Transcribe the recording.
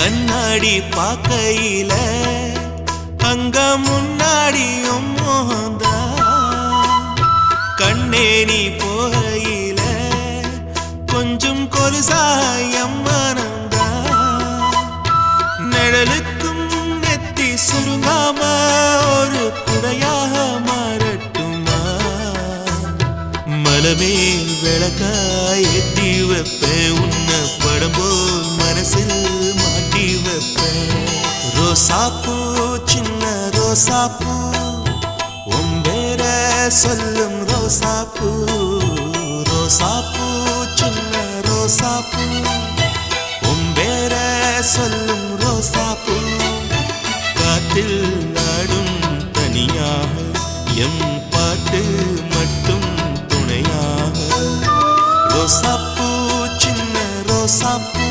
கண்ணாடி பாக்கையில அங்க முன்னாடியும் மோகந்தா கண்ணே நீ போகையில கொஞ்சம் கொலுசாயம் மனந்தா நிழலுக்கும் நெத்தி சுருங்காம ஒரு குடையாக மாறட்டுமா மலமேல் விளக்காய் ஏத்தி வைப்பேன் உன்னை படம் போல் மனசில் மாட்டி வைப்பேன் ரோசாப்பூ சின்ன ரோசாப்பூ உம்பேர சொல்லும் ரோசாப்பூ ரோசாப்பூ சின்ன ரோசாப்பூ உம்பேர சொல்லும் ரோசாப்பூ காற்றில் நாடும் தனியாக எம் பாட்டு மட்டும் துணையாக ரோசாப்பூ சின்ன ரோசாப்பூ